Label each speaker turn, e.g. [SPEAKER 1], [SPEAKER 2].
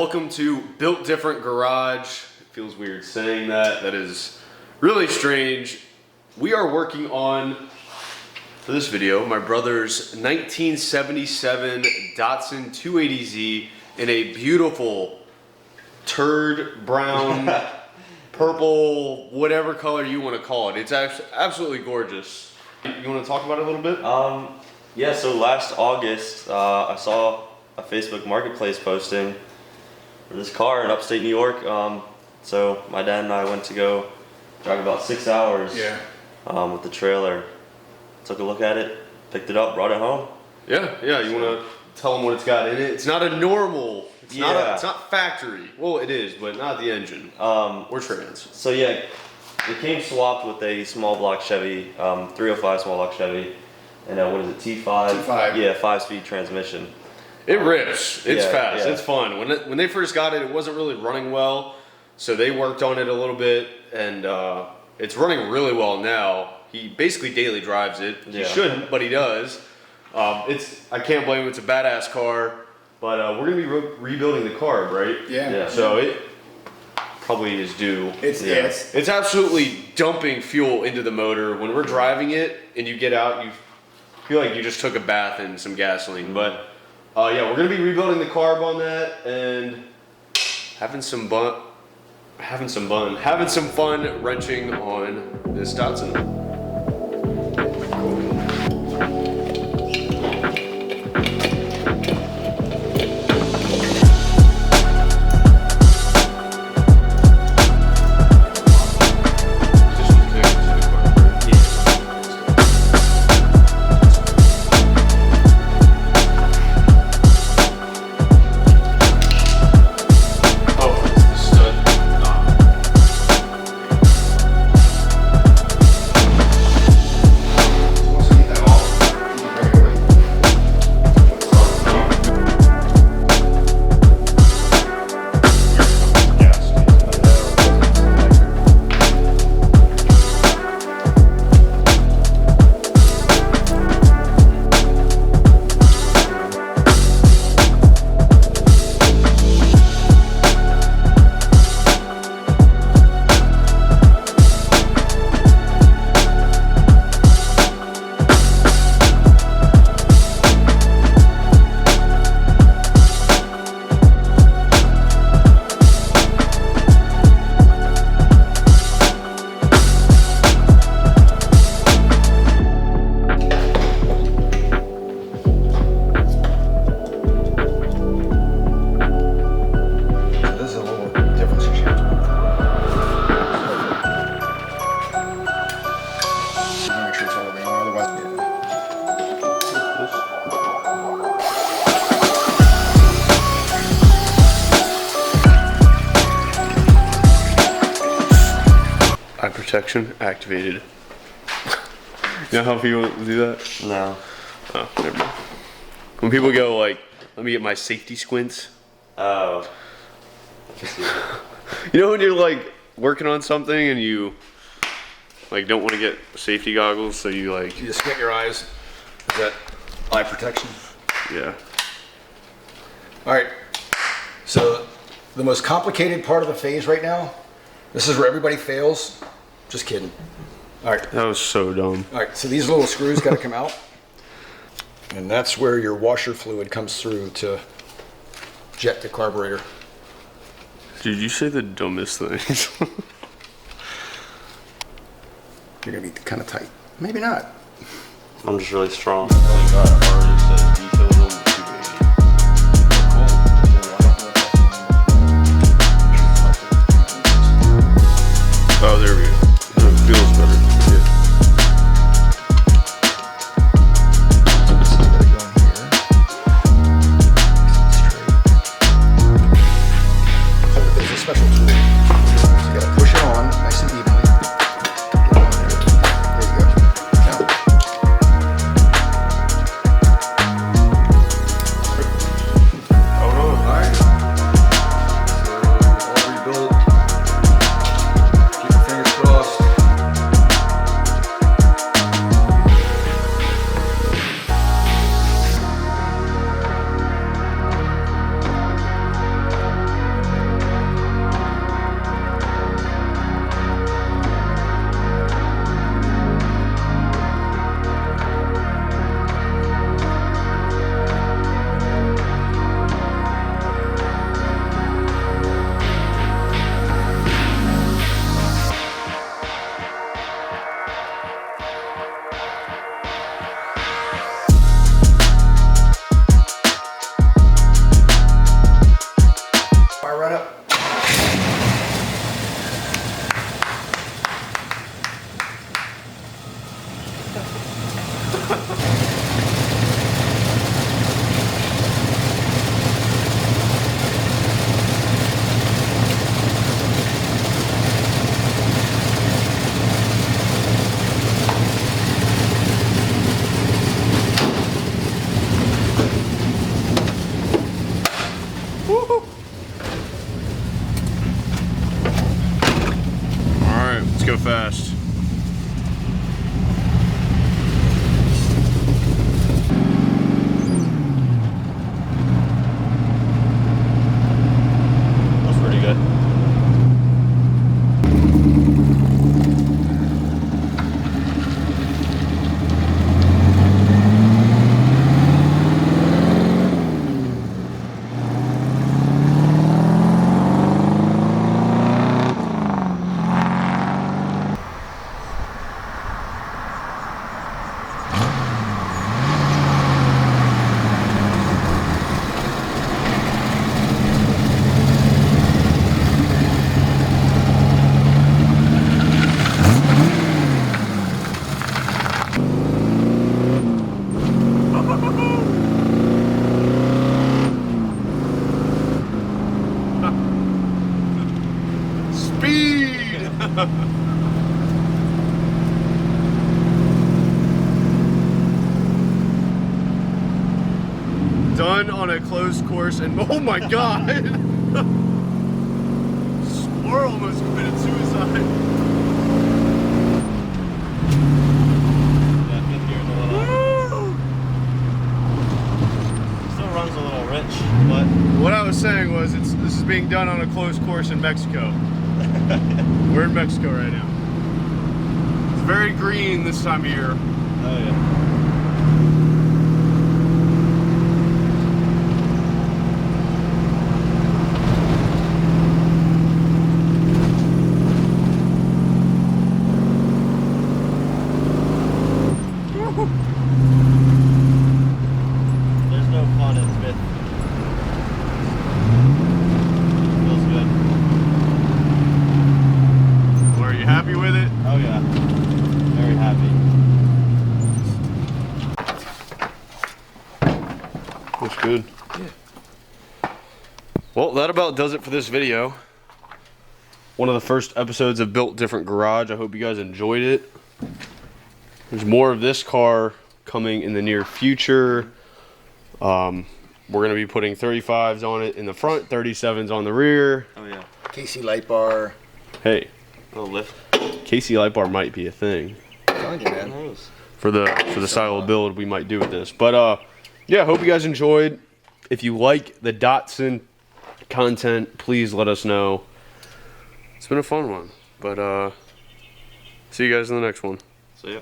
[SPEAKER 1] welcome to Built Different Garage. It feels weird saying that. That is really strange. We are working on, for this video, my brother's 1977 Datsun 280Z in a beautiful turd brown, purple, whatever color you want to call it. It's absolutely gorgeous. You want to talk about it a little bit?
[SPEAKER 2] Yeah, so last August, I saw a Facebook Marketplace posting for this car in upstate New York. So my dad and I went to go drive about 6 hours with the trailer. Took a look at it, picked it up, brought it home.
[SPEAKER 1] Yeah, you want to tell them what it's got in it? It's not a normal, it's not factory. Well, it is, but not the engine. Or trans.
[SPEAKER 2] So yeah, it came swapped with a small block Chevy, 305 small block Chevy. And what is it, T5? T5. Yeah, 5-speed transmission.
[SPEAKER 1] It rips. It's fast.
[SPEAKER 2] Yeah.
[SPEAKER 1] It's fun. When they first got it, it wasn't really running well, so they worked on it a little bit, and it's running really well now. He basically daily drives it. He shouldn't, but he does. I can't blame him. It's a badass car, but we're gonna be rebuilding the carb, right?
[SPEAKER 3] Yeah.
[SPEAKER 1] So it probably is due.
[SPEAKER 3] It's
[SPEAKER 1] absolutely dumping fuel into the motor. When we're driving it, and you get out, you feel like you just took a bath in some gasoline. But yeah, we're gonna be rebuilding the carb on that and having some fun wrenching on this Datsun. Protection activated. You know how people do that?
[SPEAKER 2] No.
[SPEAKER 1] Oh, never mind. When people go like, let me get my safety squints.
[SPEAKER 2] Oh.
[SPEAKER 1] You know when you're like working on something and you like don't want to get safety goggles, so you like...
[SPEAKER 3] You just squint your eyes. Is that eye protection?
[SPEAKER 1] Yeah.
[SPEAKER 3] All right. So the most complicated part of the phase right now, this is where everybody fails. Just kidding. All right.
[SPEAKER 1] That was so dumb.
[SPEAKER 3] All right, so these little screws got to come out. And that's where your washer fluid comes through to jet the carburetor.
[SPEAKER 1] Did you say the dumbest things?
[SPEAKER 3] You're going to be kind of tight. Maybe not.
[SPEAKER 2] I'm just really strong.
[SPEAKER 1] Oh, there we go. It feels better.
[SPEAKER 3] There's a special tool. So you got to push it on nice and evenly. Get it on there. There you go. Now.
[SPEAKER 1] Alright, let's go fast.
[SPEAKER 2] That's pretty good.
[SPEAKER 1] Speed! Done on a closed course and oh my god! Squirrel almost committed suicide.
[SPEAKER 2] Yeah, fifth gear's a little. Still runs a little rich, but
[SPEAKER 1] What I was saying was this is being done on a closed course in Mexico. We're in Mexico right now. It's very green this time of year.
[SPEAKER 2] oh yeah. There's no fun in fifth. Feels good.
[SPEAKER 1] Well, are you happy with it?
[SPEAKER 2] Oh yeah. Very happy.
[SPEAKER 1] Looks good. Yeah. Well, that about does it for this video. One of the first episodes of Built Different Garage. I hope you guys enjoyed it. There's more of this car coming in the near future. We're going to be putting 35s on it in the front, 37s on the rear.
[SPEAKER 2] Oh yeah.
[SPEAKER 3] KC light bar.
[SPEAKER 1] Hey,
[SPEAKER 2] Little lift.
[SPEAKER 1] KC light bar might be a thing.
[SPEAKER 3] I'm telling you, man.
[SPEAKER 2] Nice.
[SPEAKER 1] For the style of build we might do with this. But yeah, hope you guys enjoyed. If you like the Datsun content, please let us know. It's been a fun one. But see you guys in the next one.
[SPEAKER 2] So yeah.